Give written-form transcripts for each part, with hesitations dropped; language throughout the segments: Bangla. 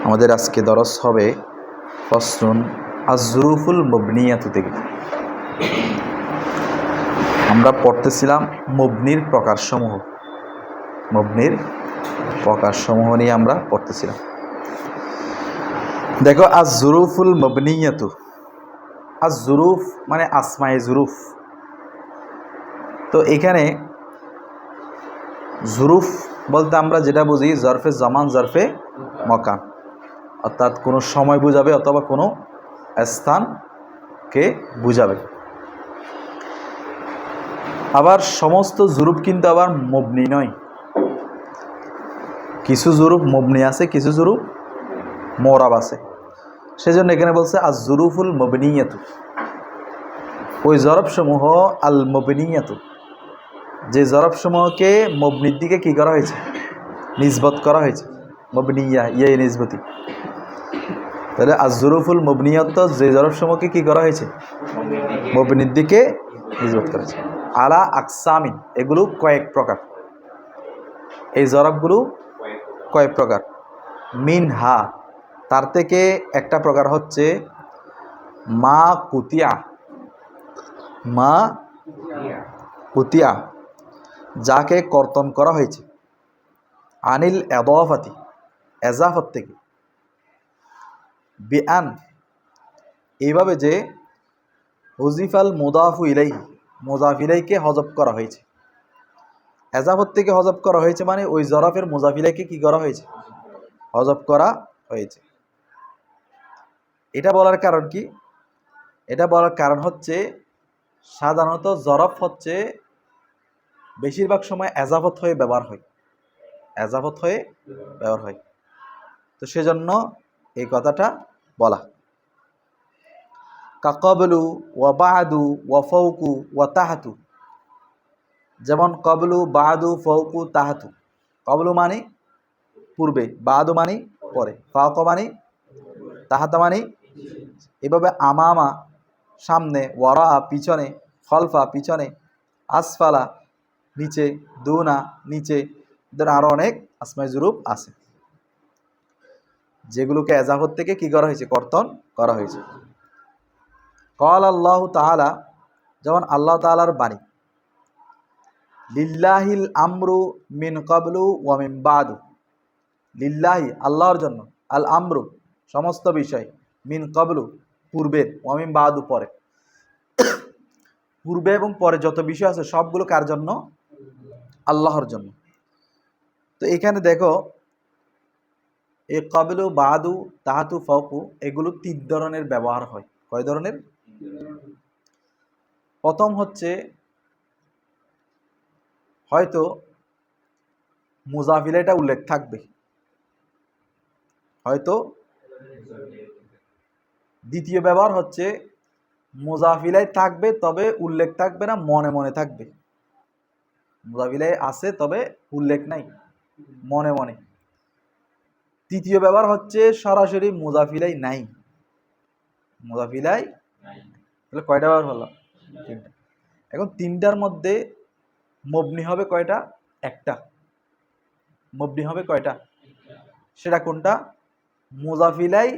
আমাদের আজকে দরস হবে ফসলুন আজ-জুরুফুল মুবনিয়াতু থেকে। আমরা পড়তেছিলাম মুবনির প্রকারসমূহ নিয়ে আমরা পড়তেছিলাম। দেখো, আজ-জুরুফুল মুবনিয়াতু, আজ-জুরুফ মানে আসমায়ে জুরুফ। তো এখানে জুরুফ বলতে আমরা যেটা বুঝি জরফে জামান, জরফে মকান, অর্থাৎ কোনো সময় বুঝাবে অথবা কোনো স্থানকে বুঝাবে। আবার সমস্ত জুরুফ কিন্তু আবার মবনি নয়, কিছু জুরুফ মবনি আছে, কিছু জুরুফ মোরাব আছে। সেজন্য এখানে বলছে আজ জুরুফুল মুবনিয়াতু, ওই জরফসমূহ আল মুবনিয়াতু, যে জরফসমূহকে মবনির দিকে কি করা হয়েছে, নিসবত করা হয়েছে, মবনিয়া ইয়ে নিসবতি। তাহলে আজ জুরুফুল মুবনিয়াত যে জরফসমূহকে কি করা হয়েছে, মবনির দিকে নিসবত করা হয়েছে। আলা আকসামিন, এগুলো কয়েক প্রকার, এই জরফগুলো কয়েক প্রকার। মিনহা, তার থেকে একটা প্রকার হচ্ছে মা কুতিয়া, মা কুতিয়া, যাকে কর্তন করা হয়েছে, আনিল এদাফাতি, এজাফত থেকে, বিআন, এইভাবে যে হুজিফাল মুদাফু ইলাইহি, মুজাফ ইলাইহিকে হযফ করা হয়েছে। এজাফত থেকে হযফ করা হয়েছে মানে ওই জরফের মুজাফ ইলাইহিকে কি করা হয়েছে, হযফ করা হয়েছে। এটা বলার কারণ কি? এটা বলার কারণ হচ্ছে সাধারণত জরফ হচ্ছে বেশিরভাগ সময় এজাফত হয়ে ব্যবহার হয়, এজাফত হয়ে ব্যবহার হয়। তো সেজন্য এই কথাটা বলা। কাকবলু ওয়া বাদু ওয়া ফাওকু ওয়া তাহাতু, যেমন কবলু, বাদু, ফাওকু, তাহাতু। কবলু মানে পূর্বে, বাদু মানে পরে, ফাওক মানে, তাহাতা মানে। এভাবে আমামা সামনে, ওয়ারা পিছনে, খলফা পিছনে, আসফালা নিচে, দুনা নিচে, এদের আরও অনেক আসমায়ে জুরুফ আছে যেগুলোকে এজাফত থেকে কি করা হয়েছে, কর্তন করা হয়েছে। ক্বাল আল্লাহু তাআলা, যেমন আল্লাহ তাআলার বাণী, লিল্লাহিল আমরু মিন ক্বাবলু ওয়া মিন বাদু, লিল্লাহি আল্লাহর জন্য, আল আমরু সমস্ত বিষয়, মিন ক্বাবলু পূর্বের, ওয়া মিন বাদু পরে, পূর্বে এবং পরে যত বিষয় আছে সবগুলো কার জন্য, আল্লাহর জন্য। তো এখানে দেখো এই ক্বাবলু, বাদু, তাহাতু, ফাওকু এগুলো তিন ধরনের ব্যবহার হয়। কয় ধরনের? প্রথম হচ্ছে হয়তো মুজাফ ইলাইহিটা উল্লেখ থাকবে, হয়তো। দ্বিতীয় ব্যবহার হচ্ছে মুজাফ ইলাইহি থাকবে তবে উল্লেখ থাকবে না, মনে মনে থাকবে। মুজাফ ইলাইহি আছে তবে উল্লেখ নাই, মনে মনে। তৃতীয় ব্যবহার হচ্ছে সরাসরি মুজাফ ইলাইহি নাই, মুজাফ ইলাইহি। তাহলে কয়টা ব্যবহার হলো? তিনটা। এখন তিনটার মধ্যে মবনি হবে কয়টা? একটা। মবনি হবে কয়টা? সেটা কোনটা? মুজাফ ইলাইহি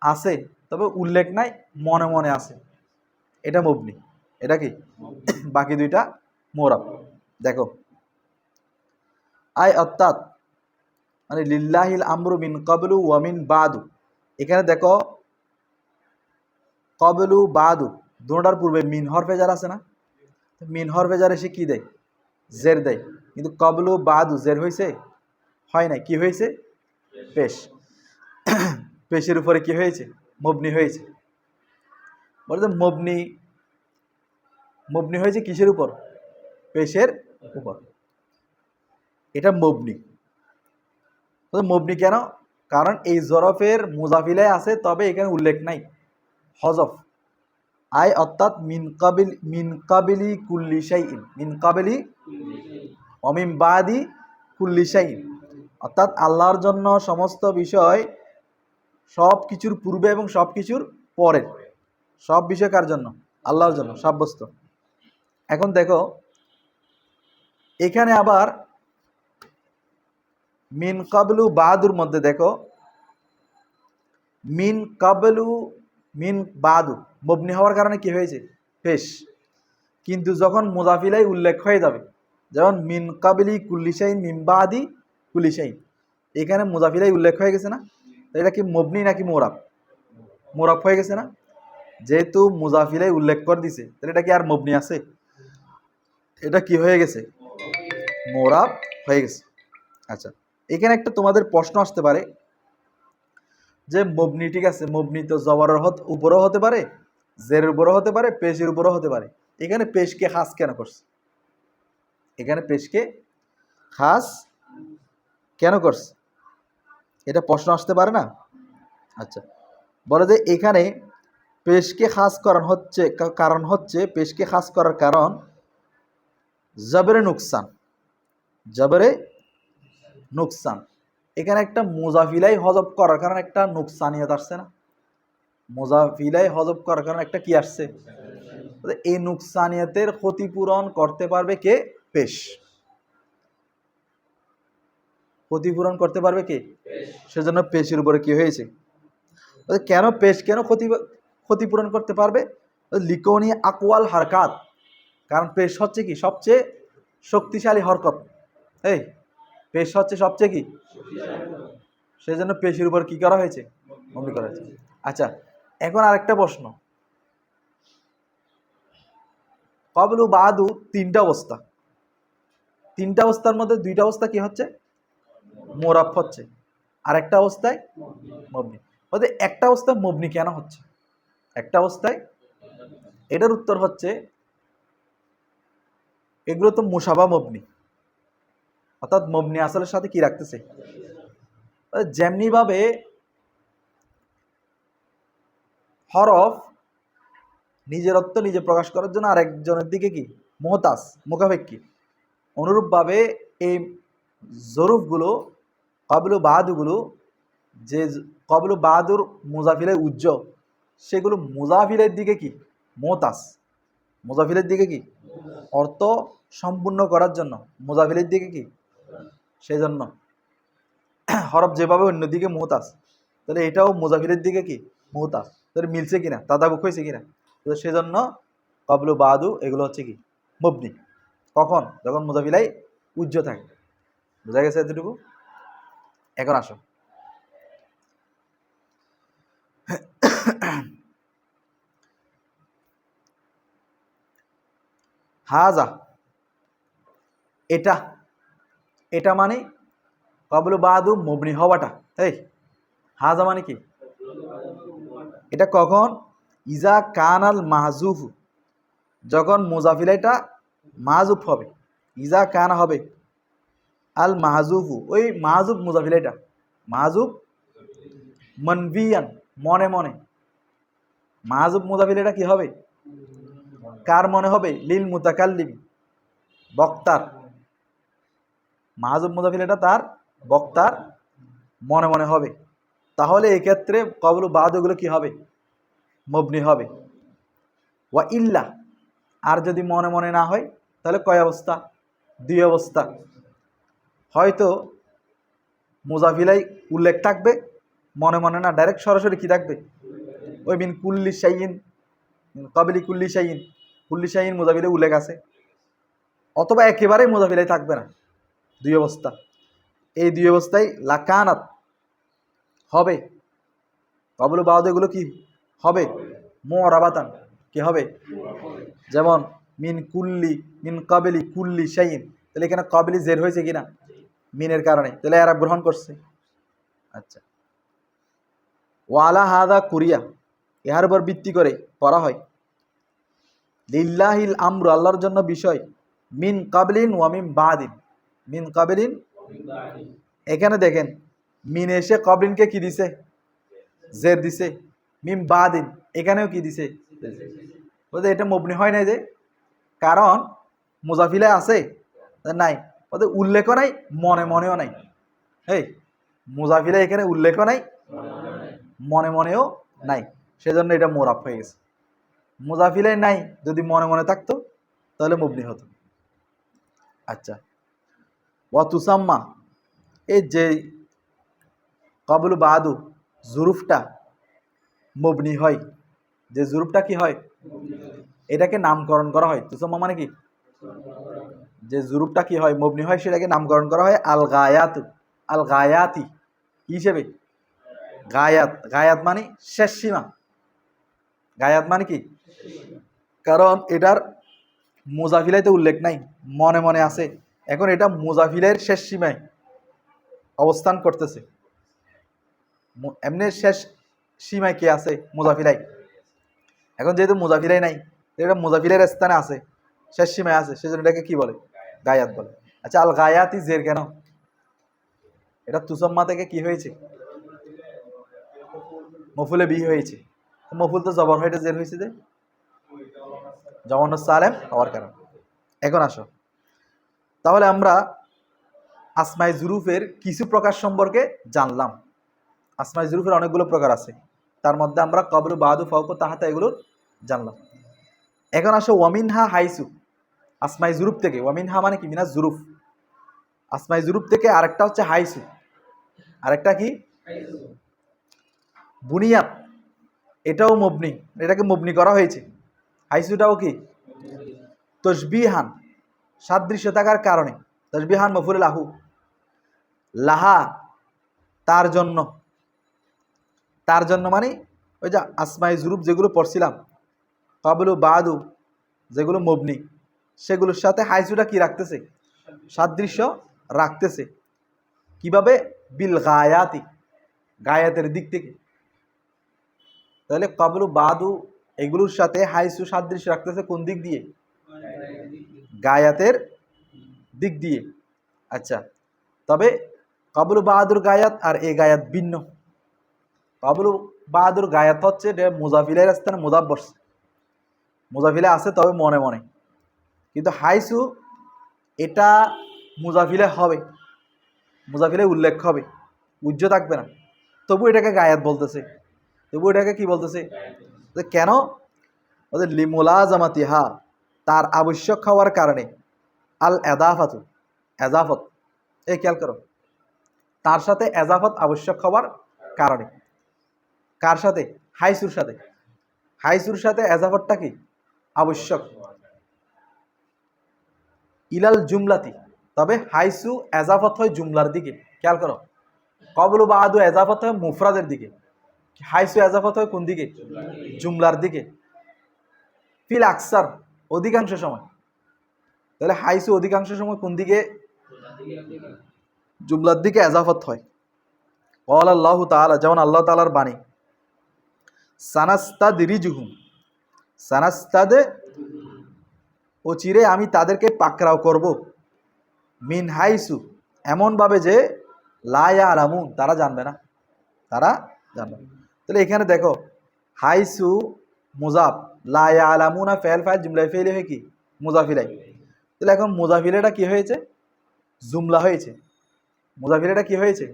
আছে তবে উল্লেখ নাই, মনে মনে আছে, এটা মবনি। এটা কি? বাকি দুইটা মোরাব। দেখো, আয় অর্থাৎ মানে লিল্লাহিল আমরু মিন ক্বাবলু ওয়া মিন বাদু, এখানে দেখো ক্বাবলু বাদু দুটোটার পূর্বে মিন হরফে জার আছে না? মিন হরফে জার এসে কি দেয়? জের দেয়। কিন্তু ক্বাবলু বাদু জের হয়েছে? হয় নাই। কি হয়েছে? পেশ। পেশের উপরে কি হয়েছে? মবনি হয়েছে। বলতে মবনি, মবনি হয়েছে কিসের উপর? পেশের উপর। এটা মবনি। মবনি কেন? কারণ এই জরফের মুজাফ ইলাইহি আছে তবে এখানে উল্লেখ নাই, হযফ। আয় অর্থাৎ মিন কাবিলি কুল্লি শাইইন, মিন কাবিলি ওয়া মিন বাদি কুল্লি শাইইন, অর্থাৎ আল্লাহর জন্য সমস্ত বিষয়, সব কিছুর পূর্বে এবং সব কিছুর পরে। সব বিষয় কার জন্য? আল্লাহর জন্য সাব্যস্ত। এখন দেখো এখানে আবার মিন ক্বাবলু বাদুর মধ্যে দেখো মিন কাবলু মিন বাদু মবনি হওয়ার কারণে কি হয়েছে পেশ। কিন্তু যখন মুজাফিলাই উল্লেখ হয়ে যাবে, যেমন মিন কাবলি কুল্লিশাইন মিন বাদি কুল্লিশাইন, এখানে মুজাফিলাই উল্লেখ হয়ে গেছে না, এটা কি মবনি নাকি মোরাব? মোরাব হয়ে গেছে না। যেহেতু মুজাফিলাই উল্লেখ করে দিছে, তাহলে এটা কি আর মবনি আছে? এটা কি হয়ে গেছে? মোরাব হয়ে গেছে। আচ্ছা, এখানে একটা তোমাদের প্রশ্ন আসতে পারে যে মবনি, ঠিক আছে, মবনি তো জবরের উপরেও হতে পারে, জেরের উপরেও হতে পারে, পেশের উপরেও হতে পারে, এখানে পেশকে খাস কেন করছে? এখানে পেশকে খাস কেন করছে? এটা প্রশ্ন আসতে পারে না? আচ্ছা, বলে যে এখানে পেশকে খাস কারণ হচ্ছে পেশকে খাস করার কারণ জবরে নুকসান। জবরে নুকসান, এখানে একটা মুজাফিলাই হজব করার কারণে একটা নুকসানিয়ত আসছে না? মুজাফিলাই হজব করার কারণে একটা কি আসছে? এই নুকসানিয়তের ক্ষতিপূরণ করতে পারবে কে? পেশ। ক্ষতিপূরণ করতে পারবে কে? সেজন্য পেশের উপরে কি হয়েছে? কেন পেশ কেন ক্ষতিপূরণ করতে পারবে? লিকনি আকওয়াল হারকাত, কারণ পেশ হচ্ছে কি সবচেয়ে শক্তিশালী হরকত। এই পেশ হচ্ছে সবচেয়ে কি, সেজন্য পেশের উপর কি করা হয়েছে? মবনি করা হয়েছে। আচ্ছা, এখন আরেকটা প্রশ্ন, কবলু বাদু তিনটা অবস্থা, তিনটা অবস্থার মধ্যে দুইটা অবস্থা কি হচ্ছে? মোরাব হচ্ছে, আর একটা অবস্থায় মবনি। বলতে একটা অবস্থায় মবনি কেন হচ্ছে? একটা অবস্থায়, এটার উত্তর হচ্ছে এগুলো তো মুসাবা মবনি, অর্থাৎ মবনি আসলের সাথে কি রাখতেছে? যেমনি ভাবে হরফ নিজের অর্থ নিজে প্রকাশ করার জন্য আরেকজনের দিকে কি মুহতাজ, মুখাপেক্ষী, অনুরূপভাবে এই জরুফগুলো কবলু বাহাদুগুলো, যে কবলু বাহাদুর মুজাফিলের উজ্জ্ব, সেগুলো মুজাফিলের দিকে কি মুহতাজ, মুজাফিলের দিকে কি অর্থ সম্পূর্ণ করার জন্য মুজাফিলের দিকে কি, সেই জন্য হরফ যেভাবে অন্যদিকে মুহতাজ, তাহলে এটাও মুজাফিলের দিকে কি মুহতাজ। তাহলে মিলছে কিনা, তাদাবুক হয়েছে কিনা? তো সেজন্য কবলু বাদু এগুলো হচ্ছে কি মবনি। কখন? যখন মুজাফিলাই উজ্জ্ব থাকে। বোঝা গেছে এতটুকু? এখন আসো, হাজা, এটা, এটা মানে কবলু বাদু মবনি হওয়াটা। এই হাজা মানে কি? এটা কখন? ইজা কানাল মাহজুফ, যখন মুজাফিলাইটা মাহজুফ হবে। ইজা কানা হবে আল মাহজুফু, ওই মাহজুফ মুজাফিলাইটা মাহজুফ মনভিয়ান, মনে মনে। মাহজুফ মুজাফিলাইটা কি হবে? কার মনে হবে? লিল মুতাকাল্লিম, বক্তার। মাহজুফ মুজাফিলাইটা তার বক্তার মনে মনে হবে। তাহলে এক্ষেত্রে কবলু বাদগুলো কি হবে? মবনি হবে। ওয়া ইল্লা, আর যদি মনে মনে না হয়, তাহলে কয় অবস্থা? দুই অবস্থা। হয়তো মুজাফিলাই উল্লেখ থাকবে, মনে মনে না, ডাইরেক্ট সরাসরি কি থাকবে? ওই মিন কুল্লি শাইইন, কাবলি কুল্লি শাইইন, কুল্লি শাইইন মুজাফিলাই উল্লেখ আছে, অথবা একেবারেই মুজাফিলাই থাকবে না। দুই অবস্থা। এই দুই অবস্থায় লাকানাত হবে, কবলু বাদ এগুলো কি হবে? মুরাবাতান, কি হবে? যেমন মিন কুল্লি, মিন কাবলি কুল্লি শাইইন, তাহলে এখানে কাবলি জের হয়েছে কিনা মিনের কারণে, তাহলে এরা গ্রহণ করছে। আচ্ছা, ওয়ালা হাদা কুরিয়া, ইহার উপর ভিত্তি করে পড়া হয় লিল্লাহিল আমরু, আল্লাহর জন্য বিষয়, মিন কাবলিন ওয়া মিন বাদিন, মিন কাবলিন। এখানে দেখেন মিন এসে কাবলিনকে কি দিছে? জের দিছে। মিন বাদিন এখানেও কি দিছে? বলতে এটা মবনি হয় নাই যে, কারণ মুজাফিলে আছে নাই, ওদের উল্লেখও নাই, মনে মনেও নাই। এই মুজাফিলে এখানে উল্লেখও নাই, মনে মনেও নাই, সেজন্য এটা মোরাব হয়ে গেছে। মুজাফিলে নাই, যদি মনে মনে থাকতো তাহলে মবনি হতো। আচ্ছা, ওয়া তুসাম্মা, এই যে কবলু বাদু জুরুফটা, মবনি হয়, যে জুরুফটা কি হয়, এটাকে নামকরণ করা হয়। তুসাম্মা মানে কি, যে জুরুফটা কি হয়, মবনি হয়, সেটাকে নামকরণ করা হয় আল গায়াতু, আল গায়াতি, কি হিসেবে, গায়াত। গায়াত মানে শেষ সীমা, গায়াত মানে কি, কারণ এটার মুজাফিলাইতে উল্লেখ নাই, মনে মনে আছে। এখন এটা মুজাফিলের শেষ সীমায় অবস্থান করতেছে। এমনি শেষ সীমায় কে আছে, মুজাফিলাই। এখন যেহেতু মুজাফিলাই নাই, এটা মুজাফিলের স্থানে আছে, শেষ সীমায় আছে, সেজন্য এটাকে কি বলে, গায়াত বলে। আচ্ছা, আল গায়াতি জের কেন, এটা তুসাম্মা থেকে কি হয়েছে, মফুলে বি হয়েছে। মফুল তো জবর হয়, এটা জের হয়েছে যে জবান সালেম হওয়ার কারণ। এখন আসো, তাহলে আমরা আসমাই জুরুফের কিছু প্রকার সম্পর্কে জানলাম। আসমাই জুরুফের অনেকগুলো প্রকার আছে, তার মধ্যে আমরা কবলু, বাদু, ফাউকু, তাহাতা এগুলো জানলাম। এখন আসো ওয়ামিনহা হাইসু, আসমাই জুরুফ থেকে, ওয়ামিনহা মানে কি, মিনা জুরুফ, আসমাই জুরুফ থেকে আরেকটা হচ্ছে হাইসু, আরেকটা কি বুনিয়াত, এটাও মবনি, এটাকে মবনি করা হয়েছে। হাইসুটাও কি তসবিহান, সাদৃশ্য থাকার কারণে, তসবিহান মফুল লাহু, লাহা তার জন্য, তার জন্য মানে ওই যে আসমাই জুরুফ যেগুলো পড়ছিলাম, কাবলু বাদু যেগুলো মবনি, সেগুলোর সাথে হাইসুটা কি রাখতেছে, সাদৃশ্য রাখতেছে। কিভাবে, বিল গায়াতি, গায়াতের দিক থেকে। তাহলে কাবলু বাদু এগুলোর সাথে হাইসু সাদৃশ্য রাখতেছে কোন দিক দিয়ে, গায়াতের দিক দিয়ে। আচ্ছা, তবে কাবলু বাহাদুর গায়াত আর এ গায়াত ভিন্ন। কাবলু বাহাদুর গায়াত হচ্ছে মুজাফিলের স্থানে মুজাফ বসছে, মুজাফিলে আছে তবে মনে মনে, কিন্তু হাইসু এটা মুজাফিলে হবে, মুজাফিলে উল্লেখ হবে, উজ্জ্ব থাকবে না, তবু এটাকে গায়াত বলতেছে, তবু এটাকে কি বলতেছে, কেন, ওদের লিমুলাজামাতিহা, তার আবশ্যক হওয়ার কারণে, আল এদাফাতু, এজাফত, এই খেয়াল করো, তার সাথে এজাফত আবশ্যক হওয়ার কারণে। কার সাথে, হাইসুর সাথে, হাইসুর সাথে এজাফতটা কি আবশ্যক, ইলাল জুমলাতি, তবে হাইসু এজাফত হয় জুমলার দিকে। খেয়াল করো, কবলু বাদু এজাফত হয় মুফরাদের দিকে, হাইসু এজাফত হয় কোন দিকে, জুমলার দিকে। ফিল আকসার, অধিকাংশ সময়, তাহলে হাইসু অধিকাংশ সময় কোন দিকে, জুমলার দিকে এজাফত হয়। ওয়াল আল্লাহ তাআলা, যেমন আল্লাহ তাআলার বাণী, সানাস্তাদরিজুহুম, সানাস্তাদ, ও চিরে আমি তাদেরকে পাকড়াও করব, মিন হাইসু, এমনভাবে যে লা ইয়ালামুন, তারা জানবে না, তারা জানবে না। তাহলে এখানে দেখো, হাইসু মুজাফ, লা ইয়ালামুনা ফেল ফাইল, জুমলা ফেলি হয় কি মুজাফিলাই। তাহলে এখন মুজাফিলাটা কি হয়েছে, জুমলা হয়েছে, মুজাফিলাটা কি হয়েছে,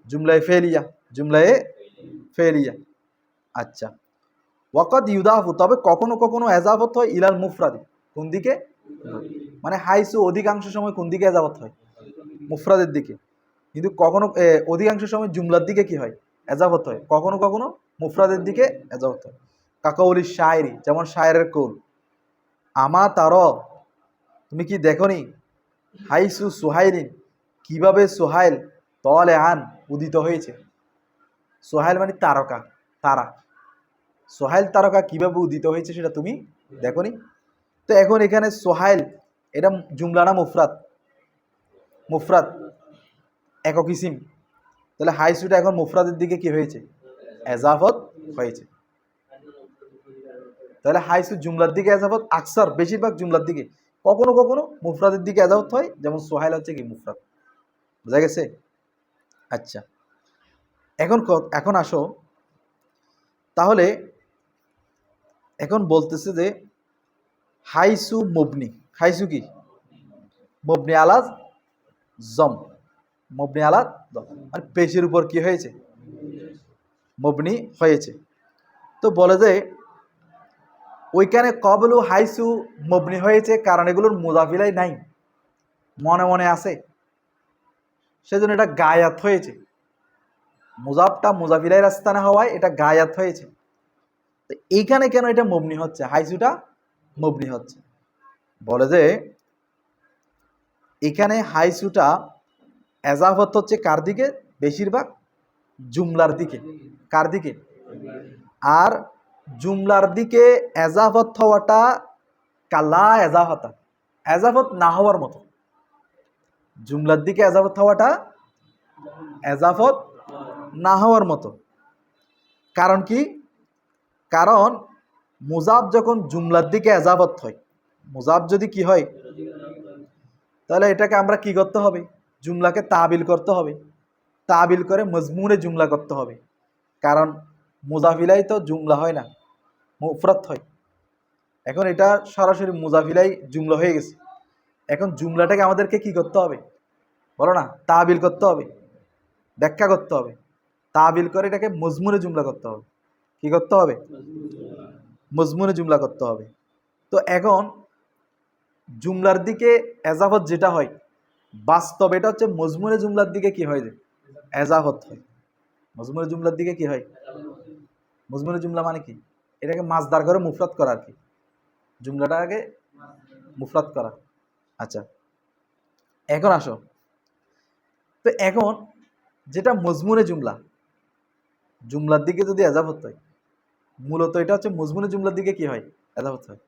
জুমলায় ফেলিয়া, জুমলায় ফেলিয়া। আচ্ছা, ওয়াকাদ ইউদাফু, তবে কখনো কখনো এজাফত হয় ইলাল মুফরাদি, কোন দিকে, মানে হাইসু অধিকাংশ সময় কোন দিকে এজাফত হয়, মুফরাদের দিকে, কিন্তু কখনো অধিকাংশ সময় জুমলার দিকে কি হয়, এজাফত হয়, কখনো কখনো মুফরাদের দিকে এজাফত হয়। কাকাউলি শায়রি, যেমন শায়েরের কৌল, আমা তার, তুমি কি দেখনি, হাইসু সুহাইলিন, কিভাবে সোহাইল, তলে আন, উদিত হয়েছে। সোহাইল মানে তারকা, তারা, সোহাইল তারকা কিভাবে উদিত হয়েছে সেটা তুমি দেখনি। তো এখন এখানে সোহাইল এটা জুমলা না মুফরাদ, মুফরাদ, একক ইসিম, তাহলে হাইসুটা এখন মুফরাদের দিকে কি হয়েছে, এজাফত হয়েছে। তাহলে হাইসু জুমলার দিকে এজাফত, আকসার বেশিরভাগ জুমলার দিকে, কখনো কখনো মুফরাদের দিকে এজাফত হয়, যেমন সোহাইল হচ্ছে কি মুফরাদ। বুঝা গেছে? আচ্ছা, এখন এখন আসো, তাহলে এখন বলতেছে যে হাইসু মবনি, হাইসু কি মবনি আলাজ জম, মবনি আলাদ জম, মানে পেশের উপর কি হয়েছে, মবনি হয়েছে। তো বলে যে ওইখানে কবলু হাইসু মবনি হয়েছে কারণ এগুলোর মুজাফিলাই নাই, মনে মনে আছে, সেজন্য এটা গায়াত হয়েছে। মুজাফটা মুজাফিলাইয়ের স্থানে হওয়ায় এটা গায়াত হয়েছে। তো এইখানে কেন এটা মবনি হচ্ছে, হাইসুটা মবনি হচ্ছে? বলে যে এখানে হাইসুটা এজাফত হচ্ছে কার দিকে? বেশিরভাগ জুমলার দিকে। কার দিকে? আর জুমলার দিকে এজাফত হওয়াটা কালা এজাফতা, এজাফত না হওয়ার মতো। জুমলার দিকে এজাফত হওয়াটা এজাফত না হওয়ার মতো। কারণ কি? কারণ মুজাফ যখন জুমলার দিকে এজাফত হয়, মুজাফ যদি কি হয়, তাহলে এটাকে আমরা কি করতে হবে? জুমলাকে তাবিল করতে হবে। তাবিল করে মজমুনে জুমলা করতে হবে। কারণ মুজাফিলাই তো জুমলা হয় না, মুফরাদ হয়। এখন এটা সরাসরি মুজাফিলাই জুমলা হয়ে গেছে। এখন জুমলাটাকে আমাদেরকে কি করতে হবে বলো না? তাবিল করতে হবে, ব্যাখ্যা করতে হবে। তাবিল করে এটাকে মজমুনে জুমলা করতে হবে। কি করতে হবে? মজমুনে জুমলা করতে হবে। তো এখন জুমলার দিকে এজাফত যেটা হয়, বাস্তব এটা হচ্ছে মজমুনে জুমলার দিকে কি হয়? যে এজাফত হয়। মজমুনে জুমলার দিকে কি হয়? মজমুনে জুমলা মানে কি? এটাকে মাসদার করে মুফরাদ করা আর কি। জুমলাটাকে মুফরাদ করা। আচ্ছা, এখন আসো। তো এখন যেটা মজমুনে জুমলা, জুমলার দিকে যদি এজাফত হয়, মূলত এটা হচ্ছে মজমুনে জুমলার দিকে কি হয়? এজাফত হয়।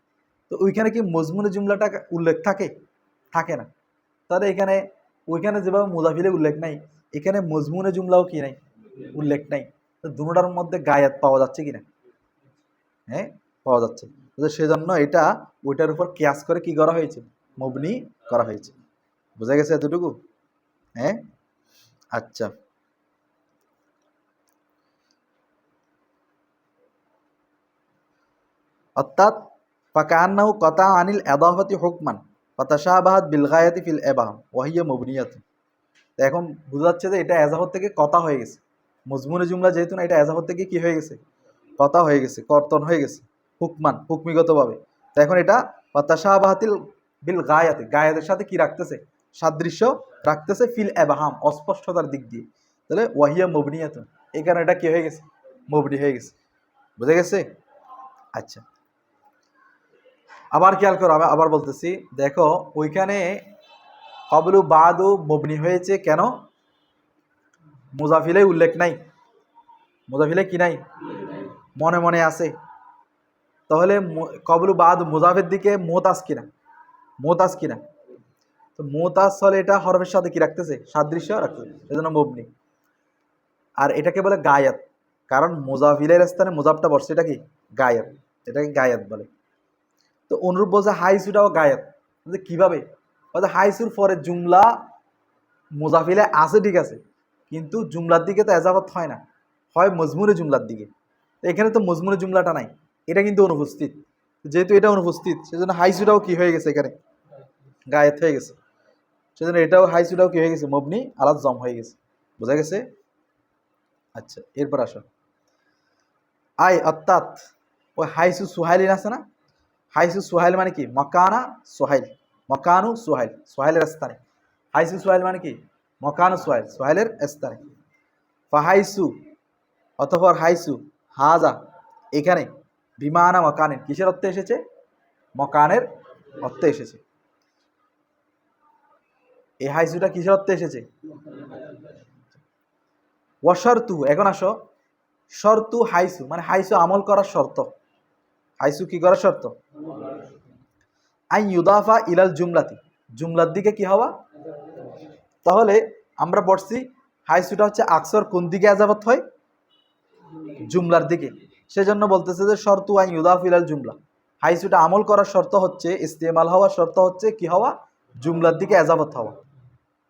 তো ওইখানে কি মজমুনে জুমলাটা উল্লেখ থাকে? থাকে না। তাহলে এখানে ওইখানে যেভাবে মুজাফিলে উল্লেখ নাই, এখানে মজমুনে জুমলাও কি নাই? উল্লেখ নাই। তো দুটোটার মধ্যে গায়াত পাওয়া যাচ্ছে কিনা? হ্যাঁ, পাওয়া যাচ্ছে। তো সেজন্য এটা ওইটার উপর কিয়াস করে কি করা হয়েছে? মবনি করা হয়েছে। বোঝা গেছে এতটুকু? হ্যাঁ, আচ্ছা। অর্থাৎ ফাকান্নাহু কাতা আনিল ইদাফাতি হুকমান ফাতাশাবাহাত বিল গায়াতি ফিল ইবাহাম ওয়া হিয়া মাবনিয়াতুন। এখন বোঝা যাচ্ছে যে এটা এজাফত থেকে কথা হয়ে গেছে। মজমুনে জুমলা যেহেতু না, এটা এজাফত থেকে কি হয়ে গেছে? কথা হয়ে গেছে, কর্তন হয়ে গেছে, হুকমান, হুকমিগতভাবে। তো এখন এটা ফাতাশাবাহাতিল বিল গায়াতি, গায়াতের সাথে কি রাখতেছে? সাদৃশ্য রাখতেছে ফিল ইবাহাম, অস্পষ্টতার দিক দিয়ে। তাহলে ওয়া হিয়া মাবনিয়াতুন, এই কারণে এটা কি হয়ে গেছে? মবনি হয়ে গেছে। বুঝা গেছে? আচ্ছা, আবার খেয়াল করো, আমি আবার বলতেছি। দেখো ওইখানে কবলু বাদু মবনি হয়েছে কেন? মুজাফিলে উল্লেখ নাই। মুজাফিলে কি নাই? মনে মনে আছে। তাহলে কবলু বাদ মুজাফের দিকে মোতাস কিনা? মোতাস কিনা? তো মোতাস হলে এটা হরফের সাথে কি রাখতেছে? সাদৃশ্য রাখতেছে, সেজন্য মবনি। আর এটাকে বলে গায়াত, কারণ মুজাফিলের স্থানে মুজাফটা বসছে, এটা কি? গায়াত। এটাকে গায়াত বলে। তো অনুরূপ বলছে হাইসুটাও গায়াত। কিভাবে? হাইসুর পরে জুমলা মুজাফিলে আছে, ঠিক আছে, কিন্তু জুমলার দিকে তো এজাফত হয় না, হয় মজমুনে জুমলার দিকে। তো এখানে তো মজমুনে জুমলাটা নাই, এটা কিন্তু অনুপস্থিত। যেহেতু এটা অনুপস্থিত, সেজন্য হাইসুটাও কি হয়ে গেছে? এখানে গায়েত হয়ে গেছে। সেজন্য এটাও হাইসুটাও কি হয়ে গেছে? মবনি আলাদ জম হয়ে গেছে। বোঝা গেছে? আচ্ছা, এরপর আসো। আই অর্থাৎ ওই হাইসু সুহাইলিন আছে না? হাইসু সুহাইল মানে কি? মকানা সোহাইল, মকানু সোহাইল, সোহাইলের স্থানে। হাইসু সোহাইল মানে কি? মকানু সোহাইল, সোহাইলের স্থানে। ফাহাইসু অতঃপর হাইসু হাজা এখানে বিমানা মকানের কিসের অর্থে এসেছে? মকানের অর্থে এসেছে। এই হাইসুটা কিসের অর্থে এসেছে? ওয়াশরতু, এখন আসো। শর্তু হাইসু মানে হাইসু আমল করার শর্ত। হাইসু কি করার শর্ত? আই ইউদাফা ইলাল জুমলাতি, জুমলার দিকে কি হওয়া? তাহলে আমরা পড়ছি হাইসুটা হচ্ছে আকসর কোন দিকে এজাফত হয়? জুমলার দিকে। সেজন্য বলতেছে যে শর্তু আই ইউদাফ ইলাল জুমলা, হাইসুটা আমল করার শর্ত হচ্ছে, ইস্তেমাল হওয়ার শর্ত হচ্ছে কি হওয়া? জুমলার দিকে এজাফত হওয়া।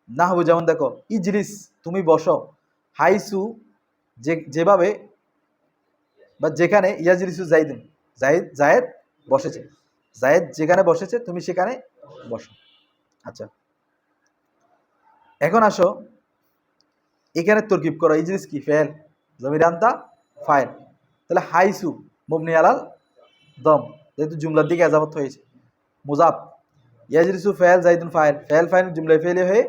না হবে যেমন দেখো ইজলিস, তুমি বসো। হাইসু যেভাবে বা যেখানে ইয়াজলিসু জাইদুন, জায়েদ বসেছে, জায়েদ যেখানে বসেছে তুমি সেখানে বসো। আচ্ছা, এখন আসো এখানে তরকিব করো। ইজলিস কি? ফেল, জমির আনতা ফাইল। তাহলে হাইসু মবনি আলাল দম, যেহেতু জুমলার দিকে এজাফত হয়েছে। মুজাফ ইয়াজলিসু ফেল, জাইদুন ফাইল, ফেল ফাইল জুমলায় ফেলে হয়ে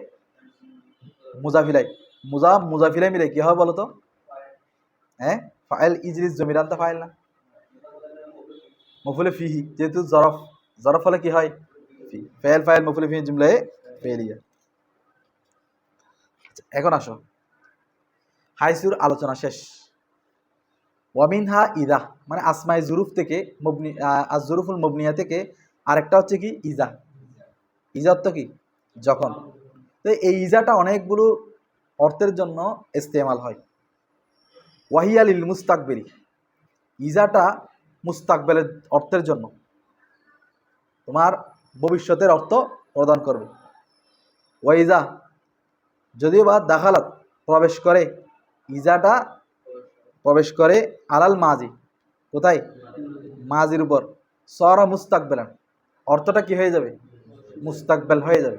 মুজাফিলাই, মুজাফিলাই মিলে কি হবে বলো তো? হ্যাঁ, ফাইল ইজলিস জমিরানটা ফাইল না, মফুলে ফিহি যেহেতু জরফ, জরফ হলে কি হয় ফি, ফেল ফাইল মফুলে ফিহি জুমলায়ে ফেলিয়া। এখন আসো হাইসুর আলোচনা শেষ। ওয়ামিনহা ইদা মানে আসমাই জুরুফ থেকে মবনি, আজরুফুল মবনিয়া থেকে আরেকটা হচ্ছে কি ইজা। ইজা অর্থ কি যখন। তো এই ইজাটা অনেকগুলো অর্থের জন্য ইস্তেমাল হয়। ওয়াহিয়া লিল মুস্তাকবিরি, ইজাটা মুস্তাকবেলের অর্থের জন্য, তোমার ভবিষ্যতের অর্থ প্রদান করবে। ওয়াইজা যদিও বা দাখালাত প্রবেশ করে, ইজাটা প্রবেশ করে আলাল মাজি, কোথায় মাজির উপর, সরা মুস্তাকবেলান অর্থটা কি হয়ে যাবে মুস্তাকবেল হয়ে যাবে।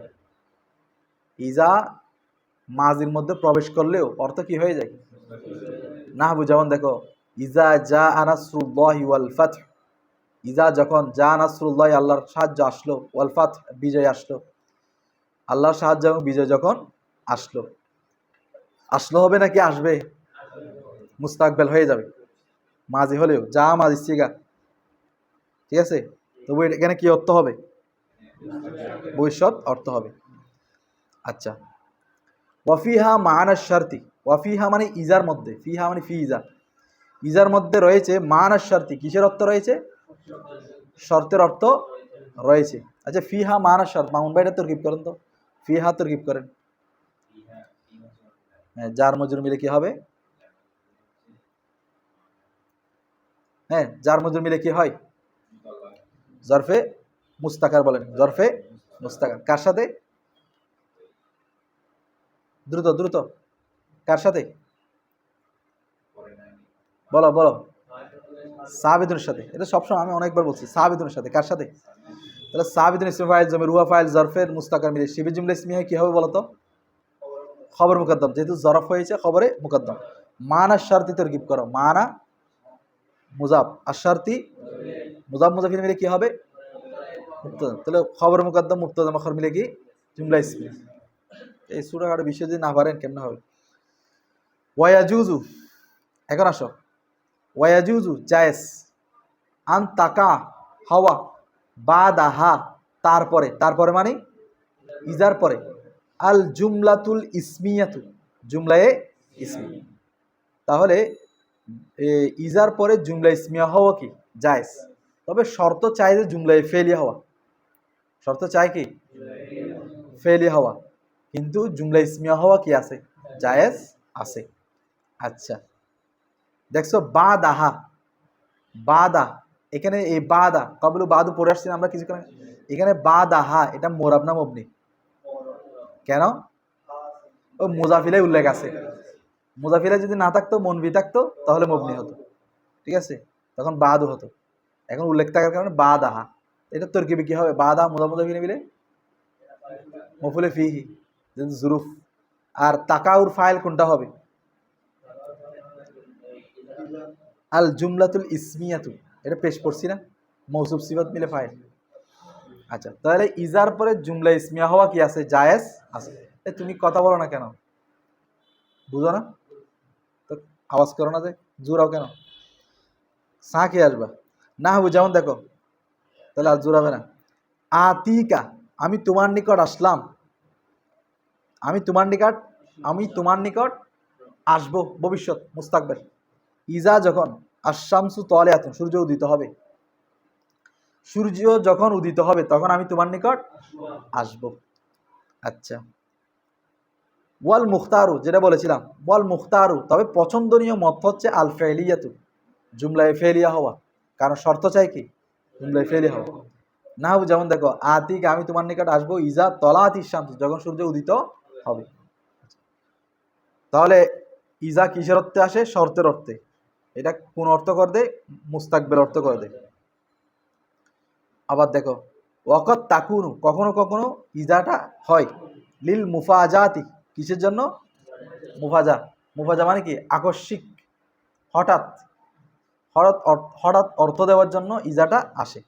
ইজা মাজির মধ্যে প্রবেশ করলেও অর্থ কি হয়ে যায় নাহবু, যেমন দেখো ইজা জা নাসরুল্লাহি ওয়াল ফাতহ, ইজা যখন জা নাসরুল্লাহ আল্লাহর সাহায্য আসলো, ওয়াল ফাতহ বিজয় আসলো, আল্লাহর সাহায্য এবং বিজয় যখন আসলো, আসলো হবে নাকি আসবে, মুস্তাকবেল হয়ে যাবে মাজি হলেও, যা মাজি সিগা, ঠিক আছে। তবু এখানে কি অর্থ হবে ভবিষ্যৎ অর্থ হবে। আচ্ছা, ওয়াফিহা মানা শারতি, ওয়াফিহা মানে ইজার মধ্যে, ফিহা মানে ফি ইজা, ইজার মধ্যে রয়েছে মানা শারতি, কিসের অর্থ রয়েছে শর্তের অর্থ রয়েছে। আচ্ছা, ফিহা মানা শর্ত, মামুন ভাইটা তরকিব করেন তো, ফিহা তরকিব করেন। হ্যাঁ, জার মজরুর মিলে কি হবে, হ্যাঁ জার মজরুর মিলে কি হয় জরফে মুস্তাকার বলেন, জরফে মুস্তাকার কার সাথে, দ্রুত দ্রুত কার সাথে বলো বলো, সাহাবিদুনের সাথে। এটা সবসময় আমি অনেকবার বলছি, সাহাবিদুনের সাথে। কার সাথে, তাহলে সাহাবিদুন ইসমি ফাইল জমির হুয়া ফাইল জরফের মুস্তাকার মিলে শিবি জুমলা ইসমিয়া কি হবে বলো তো, খবর মুকদ্দম, যেহেতু জরফ হয়েছে খবরে মুকদ্দম। মানা শারতি তরকিব করো, মানা মুজাব আশারতি মুজাব মুজাফির মিলে কি হবে মুক্তদা, তাহলে খবর মুকদ্দম মুক্তদা মখর মিলে কি জুমলা ইসমি। এই ছোটখাটো বিষয় যদি না পারেন কেমন হবে। ওয়ায়াজুজু, এখন আসো, ওয়ায়াজুজু জায়েজ, আন তাকা হাওয়া বা দাহা তারপরে, তারপরে মানে ইজার পরে, আল জুমলাতুল ইসমিয়াতু জুমলায়ে ইসমি, তাহলে ইজার পরে জুমলা ইসমিয়া হওয়া কি জায়েজ, তবে শর্ত চাই যে জুমলায় ফেলিয়া হওয়া, শর্ত চাই কি ফেলিয়া হওয়া, কিন্তু জুমলা ইসমিয়া হওয়া কি আছে জায়েজ আছে। আচ্ছা, দেখছো বা দাহা, বাদা, এখানে এই বাদা কবলু বাদু পড়ে আসছি আমরা কিছুক্ষণ, এখানে বা দাহা এটা মোরাব না মবনি, কেন ও মুজাফিলে উল্লেখ আছে, মুজাফিলে যদি না থাকতো মনবি থাকতো তাহলে মবনি হতো, ঠিক আছে, তখন বাদু হতো, এখন উল্লেখ থাকার কারণে বা দাহা, এটা তরকিবে কি হবে বা দা মুজা মুজাফিলে মিলে মফুলে ফিহি জুরুফ। আর তাকাউর ফাইল কোনটা হবে আল জুমলাতুল ইসমিয়াতু, এটা পেশ করছি না, মৌসুফ সিফাত মিলে ফাইল। আচ্ছা, তাহলে ইজার পরে জুমলা ইসমিয়া হওয়া কি আছে জায়েজ আছে। তুমি কথা বলো না কেন, বুঝো না তো, আওয়াজ করো না যে, জোরাও কেন, সা কে আসবা না হবু, যেমন দেখো তাহলে আর জোরাবে না। আতিকা আমি তোমার নিকট আসলাম, আমি তোমার নিকট, আমি তোমার নিকট আসবো ভবিষ্যৎ মুস্তাকবেল। ইজা যখন আশামসু তলে আতুন সূর্য উদিত হবে, সূর্য যখন উদিত হবে তখন আমি তোমার নিকট আসব। আচ্ছা, ওয়াল মুখতারু যেটা বলেছিলাম, ওয়াল মুখতারু তবে পছন্দনীয় মত হচ্ছে আল ফেলিয়াতু জুমলায় ফেলিয়া হওয়া, কারণ শর্ত চাই কি জুমলায় ফেলিয়া হওয়া। না যেমন দেখো আতিক আমি তোমার নিকট আসবো ইজা তলাত ইশামসু যখন সূর্য উদিত হবে। তাহলে ইজা কিসের অর্থে আসে শর্তের অর্থে, এটা কোন অর্থ করে দেয় মুস্তাকবেল অর্থ করে দেয়। আবার দেখো ওয়াকত তাকুনু কখনো কখনো ইজাটা হয় লিল মুফাজাতি, কিসের জন্য মুফাজা, মুফাজা মানে কি আকস্মিক, হঠাৎ হঠাৎ হঠাৎ অর্থ দেওয়ার জন্য ইজাটা আসে।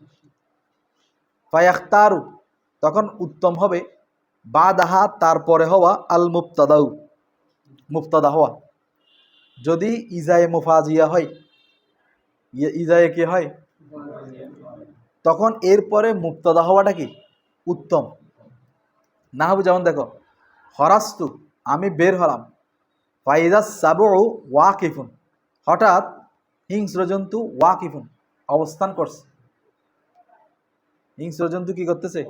ফায়াখতারু তখন উত্তম হবে বা দাহা তারপরে হওয়া আল মুবতাদাউ মুবতাদা হওয়া, যদি ইজায়ে মুফাজিয়া হয়, ইজায়ে কি হয়, তখন এরপরে মুক্তাদা হওয়াটা কি উত্তম। না হবে যেমন দেখো, হরাস্তু আমি বের হলাম, ফাইজা সাবু ওয়াকিফুন হঠাৎ হিংস্র জন্তু ওয়াকিফুন অবস্থান করছে। হিংস্র জন্তু কি করতেছে?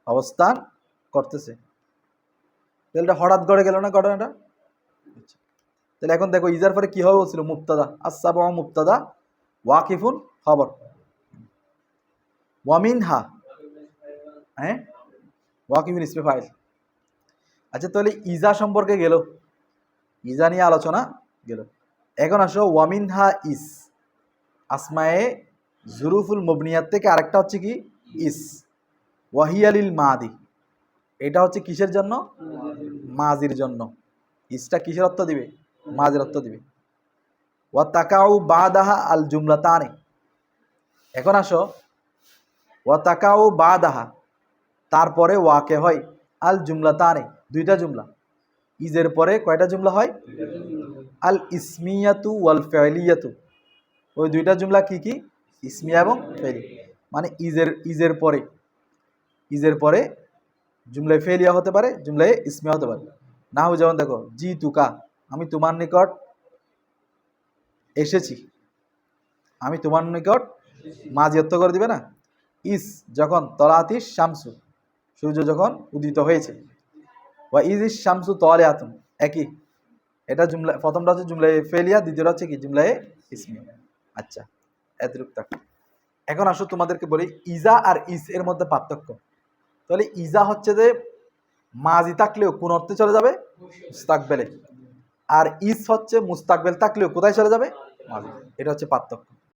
অবস্থান করতেছে। তাহলে এটা হঠাৎ গড়ে গেল না ঘটনাটা? তাহলে এখন দেখো ইজার পরে কি হবে বলছিল? মুক্তাদা, আসাবু মুক্তাদা, ওয়াকিফুন খবর। ওয়ামিনহা, হ্যাঁ ওয়াকিফুন ইসমে ফাইল। আচ্ছা তাহলে ইজা সম্পর্কে গেল, ইজা নিয়ে আলোচনা গেল। এখন আসো ওয়ামিনহা ইস, আসমায়ে জুরুফুল মুবনিয়াত থেকে আরেকটা হচ্ছে কি ইস, ওয়াহিয়ালিল মাদি। এটা হচ্ছে কিসের জন্য? মাজির জন্য। ইসটা কিসের অর্থ দিবে? মাজির অর্থ দিবে। ওয়া তাকাউ বাদাহা আল জুমলাতানে। এখন আসো ওয়া তাকাউ বাদাহা, তারপরে ওয়াকে হয় আল জুমলাতানে, দুইটা জুমলা। ইজের পরে কয়টা জুমলা হয়? আল ইসমিয়াতু ওয়াল ফাইলিয়াতু। ওই দুইটা জুমলা কি কি? ইসমিয়া এবং ফেলি। মানে ইজের পরে, ইজের পরে জুমলায় ফেলিয়া হতে পারে, জুমলায় ইসমিয়া হতে পারে। না হবে যেমন দেখো, জি তুকা আমি তোমার নিকট এসেছি, আমি তোমার নিকট মাঝি অর্থ করে দিবে না। ইস যখন তলাতিস শামসু, সূর্য যখন উদিত হয়েছে। ওয়া ইজ ইস শামসু তলে আতুন, একই। এটা জুমলা, প্রথমটা হচ্ছে জুমলায় ফেলিয়া, দ্বিতীয়টা হচ্ছে কি জুমলায় ইসমিয়া। আচ্ছা এতটুকু থাক। এখন আসো তোমাদেরকে বলি ইজা আর ইস এর মধ্যে পার্থক্য। তাহলে ইজা হচ্ছে যে মাজি থাকলেও কোন অর্থে চলে যাবে? মুস্তাকবেলে। আর ইস হচ্ছে মুস্তাকবেল থাকলেও কোথায় চলে যাবে? মাজি। এটা হচ্ছে পার্থক্য।